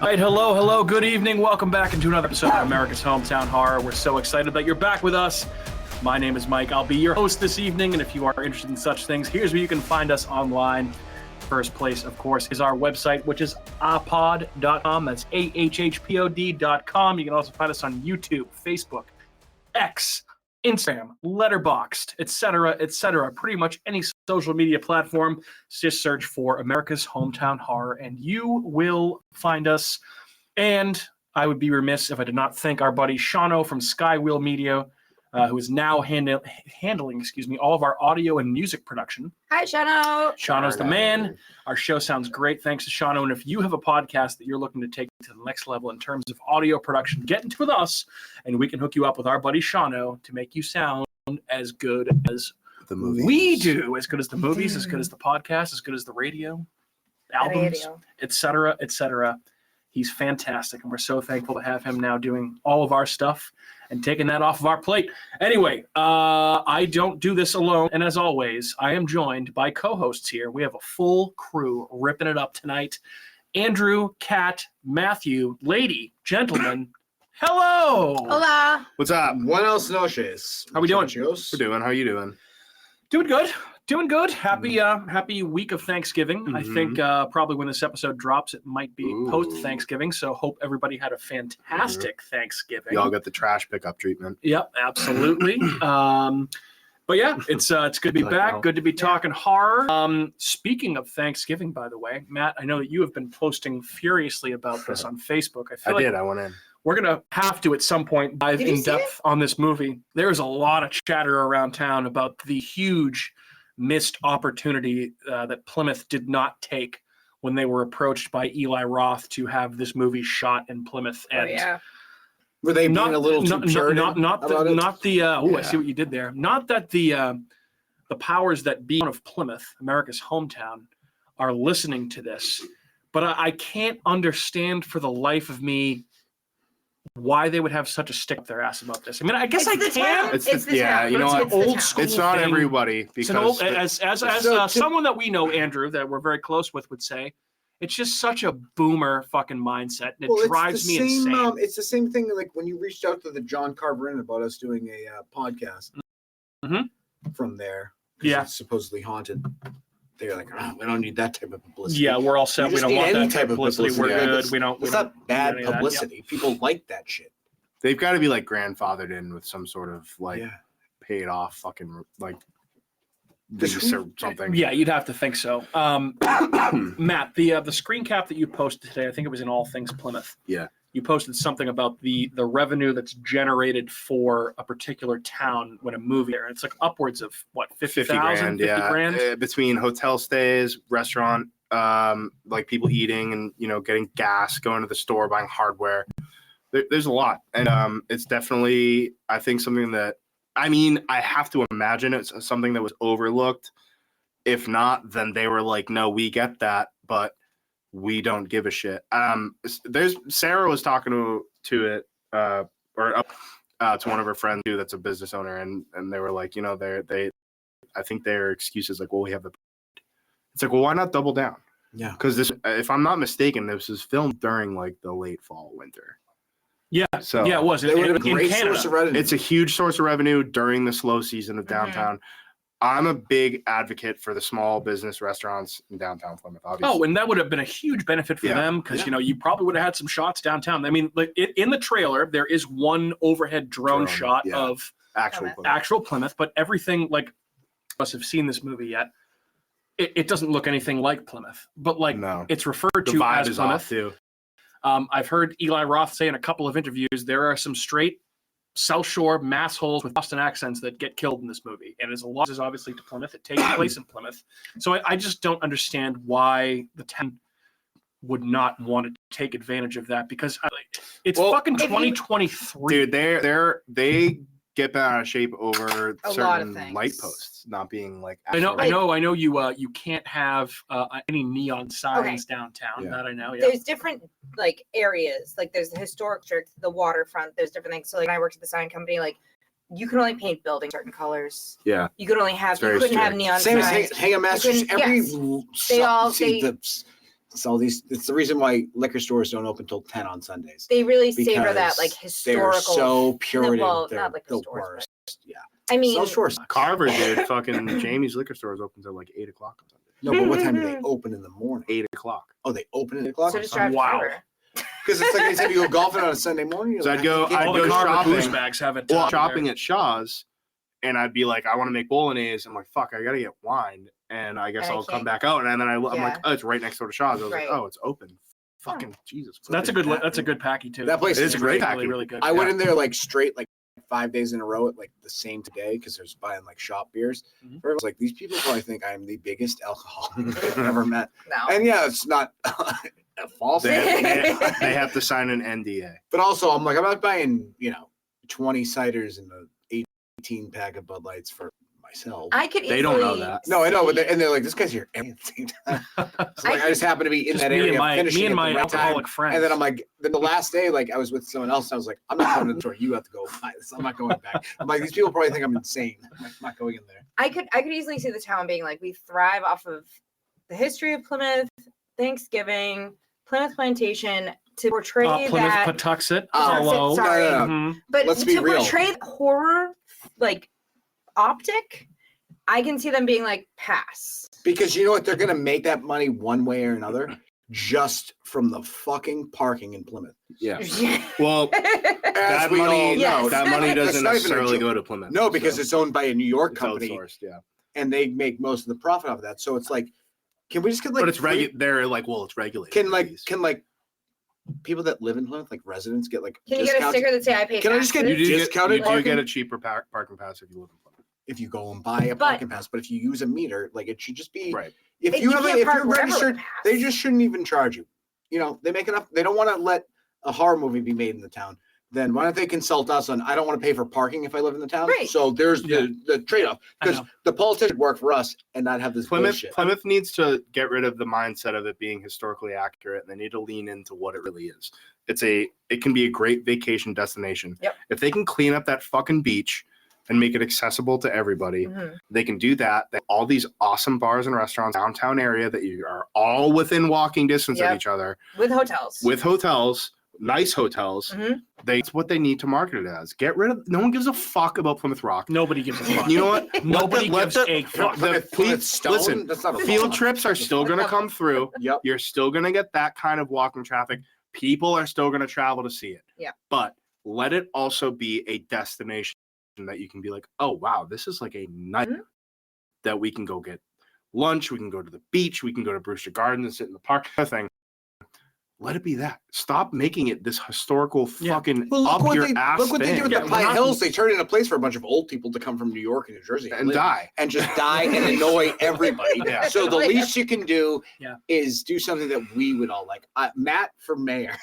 All right, hello, good evening. Welcome back into another episode of America's Hometown Horror. We're so excited that you're back with us. My name is Mike. I'll be your host this evening, and if you are interested in such things, here's where you can find us online. First place, of course, is our website, which is ahpod.com. That's ahhpod.com. You can also find us on YouTube, Facebook, X, Instagram, Letterboxd, etc. Pretty much any social media platform. Just search for America's Hometown Horror, and you will find us. And I would be remiss if I did not thank our buddy Shano from Skywheel Media, who is now handling all of our audio and music production. Hi, Shano. Shano's the man. Our show sounds great thanks to Shano. And if you have a podcast that you're looking to take to the next level in terms of audio production, get in touch with us, and we can hook you up with our buddy Shano to make you sound as good as the movies. We do. As good as the movies, as good as the podcast, as good as the radio, albums, etc. He's fantastic, and we're so thankful to have him now doing all of our stuff and taking that off of our plate. Anyway, I don't do this alone, and as always, I am joined by co-hosts here. We have a full crew ripping it up tonight. Andrew, Kat, Matthew, lady, gentlemen, hello! Hola! What's up? Buenos noches. How we doing? We're doing. How you doing? Doing good. Happy week of Thanksgiving. Mm-hmm. I think probably when this episode drops, it might be post-Thanksgiving. So hope everybody had a fantastic Thanksgiving. Y'all got the trash pickup treatment. Yep, absolutely. But yeah, it's good to be back. Good to be talking horror. Speaking of Thanksgiving, by the way, Matt, I know that you have been posting furiously about this on Facebook. I went in. We're going to have to, at some point, dive in depth on this movie. There's a lot of chatter around town about the huge missed opportunity that Plymouth did not take when they were approached by Eli Roth to have this movie shot in Plymouth. And were they being a little too Puritan about it? I see what you did there. Not that the powers that be of Plymouth, America's hometown, are listening to this, but I can't understand for the life of me why they would have such a stick up their ass about this. I mean, I guess I can. You know what? Old school it's not thing. Everybody. Because as someone that we know, Andrew, that we're very close with, would say, it's just such a boomer fucking mindset, and it drives me insane. It's the same thing like when you reached out to the John Carver Inn about us doing a podcast from there. Yeah, it's supposedly haunted. They're like, we don't need that type of publicity. Yeah, we're all set. We don't want that type of publicity. We're good. We don't. It's not bad publicity. Yep. People like that shit. They've got to be like grandfathered in with some sort of paid off fucking like lease or something. Yeah, you'd have to think so. Matt, the screen cap that you posted today, I think it was in All Things Plymouth. Yeah. You posted something about the revenue that's generated for a particular town when a movie there. It's like upwards of what, 50,000, 50 grand? Between hotel stays, restaurant, like people eating and getting gas, going to the store, buying hardware. There's a lot, and it's definitely I think something that I have to imagine it's something that was overlooked. If not, then they were like, no, we get that, but we don't give a shit. There's Sarah was talking to it to one of her friends too that's a business owner, and they were like, they I think their excuse is like, well, we have the. It's like, well, why not double down? Yeah, because this, if I'm not mistaken, this was filmed during like the late fall, winter. Yeah, so yeah, it was. It would have been a great source of revenue. It's a huge source of revenue during the slow season of downtown. I'm a big advocate for the small business restaurants in downtown Plymouth, obviously. Oh, and that would have been a huge benefit for them because, you probably would have had some shots downtown. I mean, like in the trailer, there is one overhead drone shot of actual Plymouth, but everything, like, us have seen this movie yet, it doesn't look anything like Plymouth. But, like, it's referred to as Plymouth. Off too. I've heard Eli Roth say in a couple of interviews there are some straight South Shore massholes with Boston accents that get killed in this movie, and as a lot is obviously to Plymouth. It takes place in Plymouth, so I just don't understand why the town would not want to take advantage of that because it's fucking 2023. Dude, they get bent out of shape over certain light posts not being like. I know. You can't have any neon signs downtown. Yeah. That I know. Yeah. There's different like areas. Like there's the historic district, the waterfront. There's different things. So like when I worked at the sign company, like you can only paint buildings certain colors. Yeah. You could only have. You couldn't have neon signs. Same as Hang-A-Masters. So it's the reason why liquor stores don't open till 10 on Sundays. They really savor that like Because historical. They're so Puritan. well, they're not liquor the stores, worst. Yeah. I mean, South Shore sucks. Carver, dude, fucking Jamie's liquor store is open till like 8 o'clock on Sunday. No, but what time do they open in the morning? 8 o'clock. Oh, they open at 8 o'clock? so just drive to Wow. Carver. Because it's like they said, you go golfing on a Sunday morning. So I'd go Carver booze shopping. bags have it. Well, shopping at Shaw's, and I'd be like, I want to make bolognese. I'm like, fuck, I gotta get wine, and I guess And I I'll come can't- back out, and then I'm Yeah. like, oh, it's right next door to Shaw's. I was Right. like, oh, it's open. Fucking Jesus. That's a good packy too. That place is It's great really, packy. really good. I went in there like straight, like 5 days in a row at like the same day because there's buying like shop beers. Mhm. I was like, these people probably think I am the biggest alcoholic they've ever met. No. And yeah, it's not false. They have to sign an NDA. But also, I'm like, I'm not buying, 20 ciders and an 18 pack of Bud Lights for myself. I could easily. They don't know that. No, I know, but see- they're like, this guy's here every single time. So, like, I just happen to be in Just that me area, and my finishing me and at my the right time. alcoholic friends. And then I'm like, then the last day, like I was with someone else, and I was like, I'm not going to the store. You have to go buy this. I'm not going back. I'm like, these people probably think I'm insane. I'm not going in there. I could easily see the town being like, we thrive off of the history of Plymouth, Thanksgiving, Plymouth Plantation to portray Plymouth that. Patuxent. Patuxent, Hello. sorry. No. Mhm. But Let's to be real. portray the horror like optic, I can see them being like pass. Because you know what? They're going to make that money one way or another just from the fucking parking in Plymouth. Yeah. Well, As that we all money, Yes. that money That's doesn't not even a necessarily joke. go to Plymouth. No, because so it's owned by a New York it's company, outsourced. Yeah. and they make most of the profit off of that. So it's like, can we just get like? But it's free- They're like, well, it's regulated. Can people that live in Plymouth, like residents, get like Can you get a discounts sticker that say I pay Can I just get taxes? You do discounted get, you do get parking? a cheaper parking pass if you live in Plymouth. if you go and buy a But- parking pass? But if you use a meter, like it should just be Right. if Hey, you have can't if park you're wherever with registered, pass. they just shouldn't even charge you. They make enough. They don't want to let a horror movie be made in the town. Then why don't they consult us on? I don't want to pay for parking if I live in the town. Right. So there's Yeah. the trade off I because know. the politicians work for us and not have this bullshit. Plymouth needs to get rid of the mindset of it being historically accurate, and they need to lean into what it really is. It can be a great vacation destination. Yep. If they can clean up that fucking beach and make it accessible to everybody, Mhm. they can do that. All these awesome bars and restaurants downtown area that you are all within walking distance Yep. of each other With hotels. with hotels, nice hotels. Mhm. That's what they need to market it as. Get rid of. No one gives a fuck about Plymouth Rock. Nobody gives a fuck. You know what? Nobody Let gives the- a fuck. Listen, That's not a field law. trips are still going to come through. Yep. You're still going to get that kind of walking traffic. People are still going to travel to see it. Yeah. But let it also be a destination that you can be like, oh, wow, this is like a night Mhm. that we can go get lunch. We can go to the beach. We can go to Brewster Gardens and sit in the park. Thing. Let it be that. Stop making it this historical Yeah. fucking Well, up your ass look what they thing did with Yeah, the we're Pine not- Hills. They turned it into a place for a bunch of old people to come from New York and New Jersey and live die. and just die and annoy everybody. Yeah. So the least you can do Yeah. is do something that we would all like. Matt for mayor.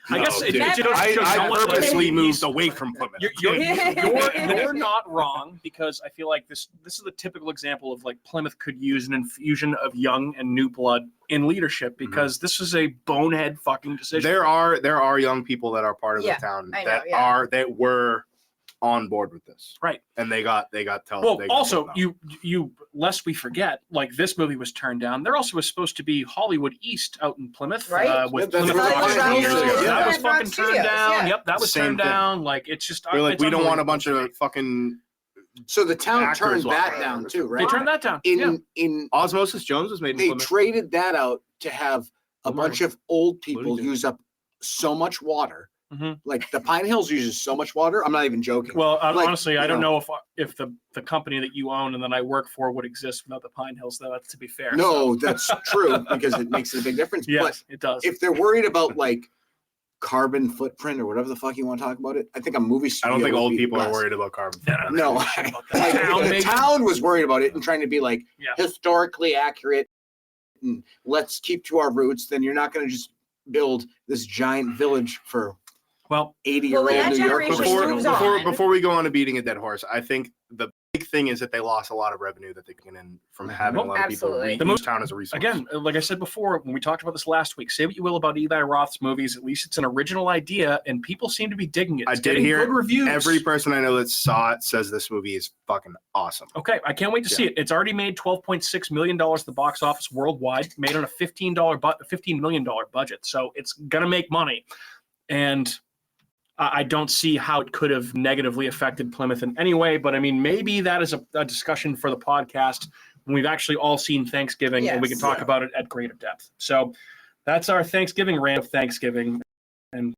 I guess No, it dude. just I shows how much purposely he's- moved away from Plymouth. You're not wrong, because I feel like this is the typical example of like Plymouth could use an infusion of young and new blood in leadership, because this is a bonehead fucking decision. There are young people that are part of Yeah, the town I know, yeah. that were on board with this, Right. and they got told. Well, they got also, told no. you lest we forget, like this movie was turned down. There also was supposed to be Hollywood East out in Plymouth, Right. with Yeah, that's Plymouth right. Rock Hollywood years ago. Studios. That was Plymouth Rock fucking turned Studios, down. yeah. Yep, that was Same turned thing. down. Like it's just They're like, it's we don't want a unbelievable bunch to me. of fucking So the town Actors turned walk that around. down too, They right? turned that down. In yeah. in Osmosis Jones was made in they Plymouth. traded that out to have a Plymouth. bunch of old people What do you do? use up so much water. Mhm. Like the Pine Hills uses so much water. I'm not even joking. Well, Like, honestly, I you don't know if the company that you own and that I work for would exist without the Pine Hills, though. To be fair. no, that's true because it makes a big difference. Yes, it does. But if they're worried about like carbon footprint or whatever the fuck you want to talk about it, I think a movie I studio. don't think would old be people are less. worried about carbon. I don't No, know like, shit about that. Town, the maybe? town was worried about it and trying to be like Yeah. historically accurate and let's keep to our roots. Then you're not going to just build this giant village for Well, 80-year-old when that New York. generation Before moves before on. before we go on to beating a dead horse, I think the big thing is that they lost a lot of revenue that they can in from having a lot of people Absolutely. read The the town as a resource. Again, like I said before, when we talked about this last week, say what you will about Eli Roth's movies, at least it's an original idea, and people seem to be digging it. It's I did getting hear good reviews. every person I know that saw it says this movie is fucking awesome. Okay, I can't wait to see it. It's already made $12.6 million at the box office worldwide, made on a $15 million budget. So it's going to make money. And I don't see how it could have negatively affected Plymouth in any way. But I mean, maybe that is a discussion for the podcast when we've actually all seen Thanksgiving and we can talk about it at greater depth. So that's our Thanksgiving rant of Thanksgiving. And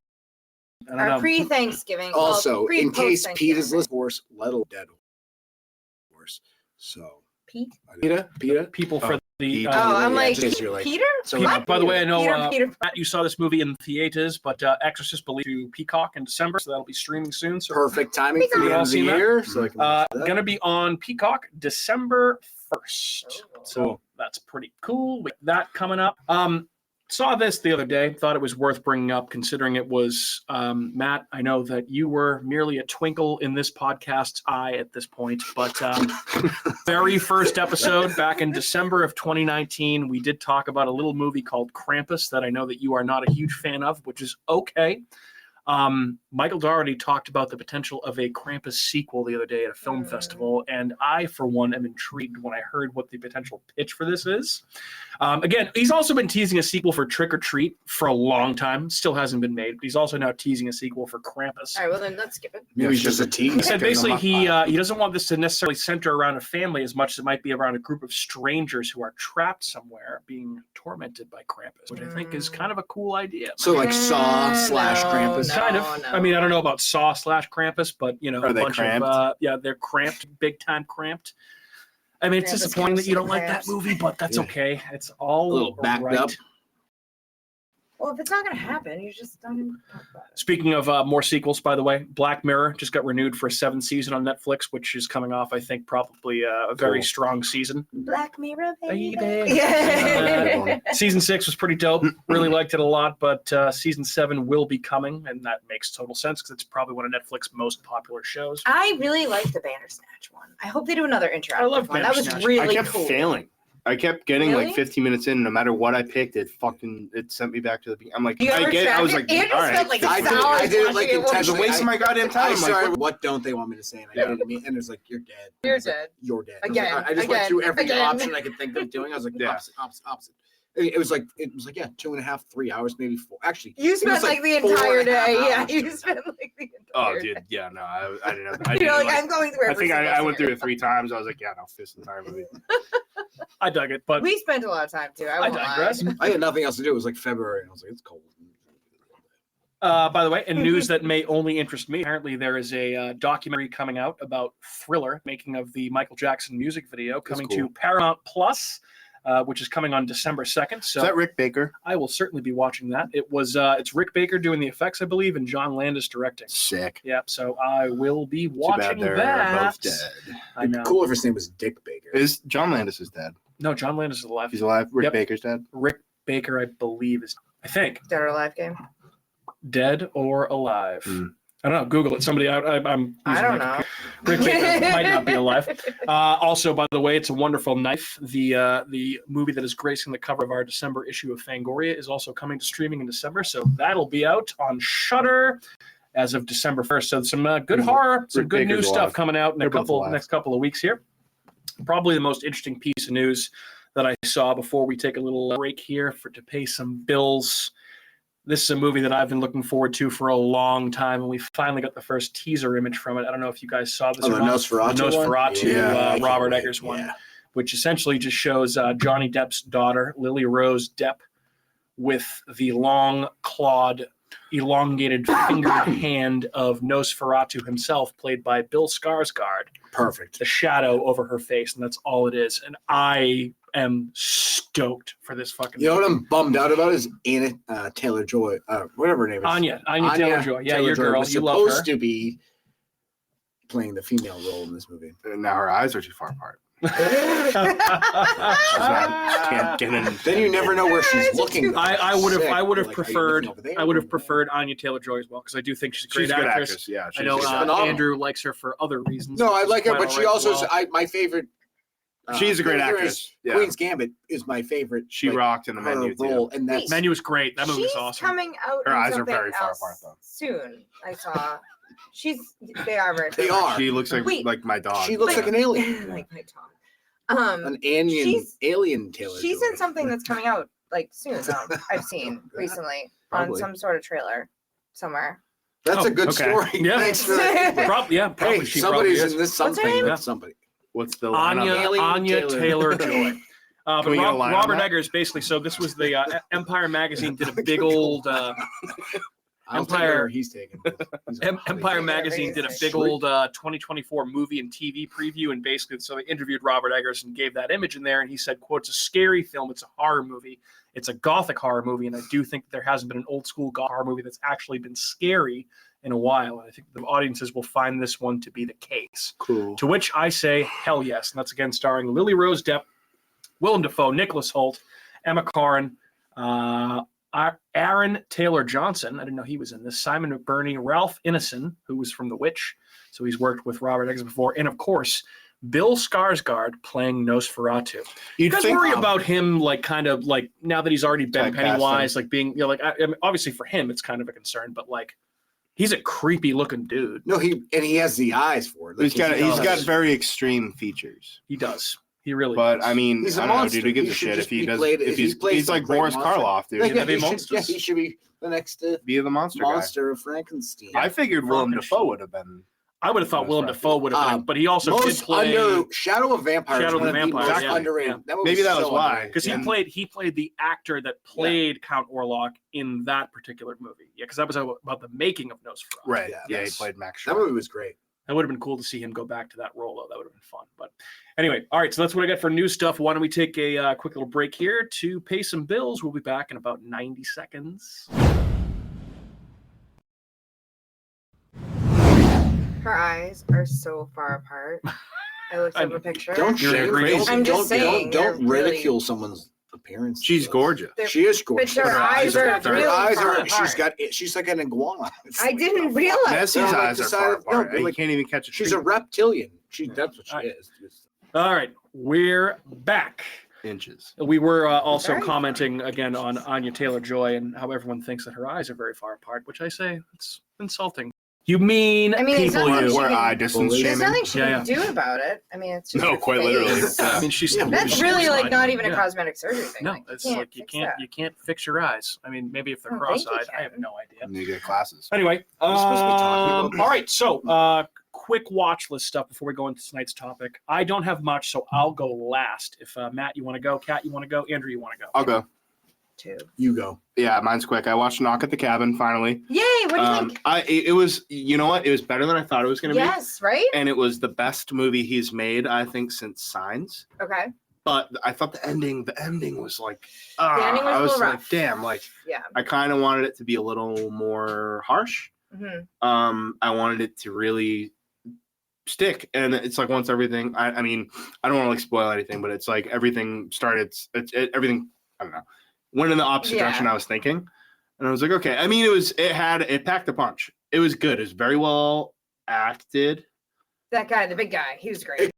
I don't Our know. pre-Thanksgiving. Also, well, in case Pete is listening. listening, horse, little dead horse. So Pete? PETA. People for the. Pete. I'm like, just you're like- Peter? So Peter, by the way, I know Peter. Matt, you saw this movie in theaters, but Exorcist believes to Peacock in December, so that'll be streaming soon. So perfect timing for You the all end of the seen that? year. So I can watch that. gonna be on Peacock December 1st. So Cool. that's pretty cool. With that coming up. Saw this the other day, thought it was worth bringing up considering it was Matt. I know that you were merely a twinkle in this podcast's eye at this point, but very first episode back in December of 2019, we did talk about a little movie called Krampus that I know that you are not a huge fan of, which is okay. Michael Dougherty talked about the potential of a Krampus sequel the other day at a film festival, and I, for one, am intrigued when I heard what the potential pitch for this is. Again, he's also been teasing a sequel for Trick or Treat for a long time. Still hasn't been made, but he's also now teasing a sequel for Krampus. All right, well then let's skip it. Maybe it's just a tease. He said basically he doesn't want this to necessarily center around a family as much as it might be around a group of strangers who are trapped somewhere being tormented by Krampus, which I think is kind of a cool idea. So like Saw / No, Krampus. Kind of. no. I mean, I don't know about Saw / Krampus, but you know, Are a they bunch cramped? of they're cramped, big time cramped. I mean, it's Krampus disappointing that you don't like that cramps. movie, but that's Yeah. okay. It's all A little backed right. up. Well, if it's not gonna happen, you just don't even talk about it. Speaking of more sequels, by the way, Black Mirror just got renewed for a 7th season on Netflix, which is coming off, I think, probably a very Cool. strong season. Black Mirror, baby. Baby. Yeah. Season 6 was pretty dope. Really liked it a lot, but season 7 will be coming, and that makes total sense because it's probably one of Netflix's most popular shows. I really like the Bandersnatch one. I hope they do another interactive I love one. That was Bandersnatch. really I kept cool. failing. I kept getting Really? like 15 minutes in. No matter what I picked, it sent me back to the beginning. I'm like, You ever I get. I was tried like, it? Andrew all spent right. like I 6 did- hours I did it, like, watching it. intentionally. It's a waste of my goddamn time. I I'm like, started. what- What don't they want me to say? And I did it, and it's like, you're dead. You're I was like, dead. You're dead. Again, I just went again, through every again. option I could think of doing. I was like, Yeah. opposite. It was like 2.5, 3 hours, maybe 4. Actually, You it was spent like the 4.5 entire day. Yeah, hours. you spent like the Oh, entire dude, day. yeah, no, I didn't. I You're didn't like, like- I'm going through I every think single I went through it scenario. 3 times. I was like, yeah, no, this entire movie. I dug it, but We spent a lot of time too. I, I won't lie. digress. I had nothing else to do. It was like February, and I was like, it's cold. By the way, in news that may only interest me, apparently there is a documentary coming out about Thriller, making of the Michael Jackson music video, coming to cool. Paramount Plus, which is coming on December 2nd. So Is that Rick Baker? I will certainly be watching that. It's Rick Baker doing the effects, I believe, and John Landis directing. Sick. Yeah, so I will be Too bad watching they're that. both dead. I know. Cool if his name was Dick Baker. Is John Landis is dead? No, John Landis is alive. He's alive. Rick Yep. Baker's dead. Rick Baker, I believe, is, I think, Dead or Alive game. dead or alive. Hmm. I don't know. Google it. Somebody, I'm. I don't know. Rick Baker might not be alive. Also, by the way, It's a Wonderful Knife. The movie that is gracing the cover of our December issue of Fangoria is also coming to streaming in December, so that'll be out on Shudder as of December 1st. So some good horror, some Rick good new Baker's stuff alive. coming out in They're both alive. next couple of weeks here. Probably the most interesting piece of news that I saw before we take a little break here to pay some bills. This is a movie that I've been looking forward to for a long time, and we finally got the first teaser image from it. I don't know if you guys saw this Oh, or the not. Nosferatu The Nosferatu, one? Yeah, I can't Robert wait. Eggers one, Yeah. which essentially just shows Johnny Depp's daughter, Lily Rose Depp, with the long-clawed, elongated fingered hand of Nosferatu himself, played by Bill Skarsgård, Perfect. the shadow over her face, and that's all it is. And I am stoked for this fucking You know what I'm bummed out about is Anna Taylor-Joy, whatever her name is. Anya Taylor-Joy. Yeah, your Taylor-Joy girl. was You love her. supposed to be playing the female role in this movie. And now her eyes are too far apart. Can't get in. Then you never know where she's looking. I would have Sick. I would have Like, are you preferred looking over there? I would have preferred Anya Taylor-Joy as well because I do think she's a great She's a good actress. actress. Yeah, I know she's phenomenal. Andrew likes her for other reasons. No, which I is like her, quite but she all right as also well. is my favorite. She's a great there actress. is- Yeah. Queen's Gambit is my favorite. She like, rocked in the her menu role, too. and that's Menu was great. That movie was She's awesome. coming out. Her in eyes are something very far else apart, though. Soon, I saw. They are very. They far are. She looks Wait. like my dog. she looks Like- like an alien, like my dog. an alien Taylor. She's in something that's coming out like soon. Though I've seen recently on Probably. some sort of trailer somewhere. That's Oh, a good okay. story. Yeah. Thanks for that. Probably Hey, she somebody's probably in is. this What's her something name? with Yeah. somebody. What's the Anya lineup? Alien Taylor-Joy. But Can we get a line on Robert that? Eggers basically. So this was the Empire magazine did a big old. I'll take Empire- whatever he's taking. He's a Empire Yeah, magazine did a amazing. big old 2024 movie and TV preview, and basically, so they interviewed Robert Eggers and gave that image in there, and he said, "quote It's a scary film. It's a horror movie. It's a gothic horror movie, and I do think there hasn't been an old school horror movie that's actually been scary in a while. And I think the audiences will find this one to be the case." Cool. To which I say, hell yes, and that's again starring Lily Rose Depp, Willem Dafoe, Nicholas Hoult, Emma Corrin, Aaron Taylor Johnson. I didn't know he was in this. Simon McBurney, Ralph Ineson, who was from The Witch, so he's worked with Robert Eggers before, and of course, Bill Skarsgård playing Nosferatu. You You'd guys think worry about him, like kind of like now that he's already been Typecasting. Pennywise, like being, you know, like I mean, obviously for him it's kind of a concern, but like he's a creepy looking dude. No, he has the eyes for it. Like, he's got does. very extreme features. He does. He really. But does. I mean, He's a I don't know, monster. dude. Who gives He a should shit if just he be does? played- If if he he's plays he's a like great Boris monster. Karloff, dude. Yeah, Yeah, Heavy he should, Monsters. he should be the next Be the monster guy. monster of Frankenstein. I figured Willem Dafoe would have been. I would have thought Willem Dafoe would have been, but he also did Most play Shadow of Vampires. Shadow of one the the Vampires, most yeah, underrated. yeah. That movie Maybe that was so why. underrated. because Yeah. he played the actor that played Count Orlok in that particular movie. Yeah, because that was about the making of Nosferatu. Right. Yeah, Yeah, he yes. played Max That Sharp. movie was great. That would have been cool to see him go back to that role, though. That would have been fun. But anyway, all right, so that's what I got for news stuff. Why don't we take a quick little break here to pay some bills? We'll be back in about 90 seconds. Her eyes are so far apart. I looked up a picture. Don't You're shame crazy. don't, I'm just don't, saying, don't they're ridicule someone's appearance. She's gorgeous. They're- She is But gorgeous. her eyes are Her really Her eyes far are. apart. She's like an iguana. I didn't realize. Nessie's No, like eyes the are side far of- no, apart. but You like- can't even catch a She's a treat. reptilian. That's what she Alright. is. All right, we're back. Inches. We were also Very commenting again on Anya Taylor-Joy and how everyone thinks that her eyes are very far apart, which I say it's insulting. You mean I mean, there's people nothing you. she Where can- eye distance There's There's shaming. nothing she Yeah, can do about it. I mean, it's just No, her quite literally. face. I mean, she's That's really like not even a Yeah. cosmetic surgery thing. No, Like, it's like you fix can't that. you can't fix your eyes. I mean, maybe if they're I don't think you cross-eyed, I have can. no idea. You get glasses. Anyway, We're supposed to be talking about all right. So, quick watch list stuff before we go into tonight's topic. I don't have much, so I'll go last. If Matt, you want to go? Kat, you want to go? Andrew, you want to go? I'll go. Too. You go. Yeah, mine's quick. I watched Knock at the Cabin finally. Yay! What do you think? It was, you know what? It was better than I thought it was going to be. Yes, right? And it was the best movie he's made, I think, since Signs. Okay. But I thought the ending was like, ending was I a was little like, rough. damn, like Yeah. I kind of wanted it to be a little more harsh. hmm I wanted it to really stick, and it's like once everything. I mean, I don't want to like spoil anything, but it's like everything started. Everything. I don't know. Went in the opposite Yeah. direction I was thinking, and I was like, okay. I mean, it packed a punch. It was good. It was very well acted. That guy, the big guy, he was great.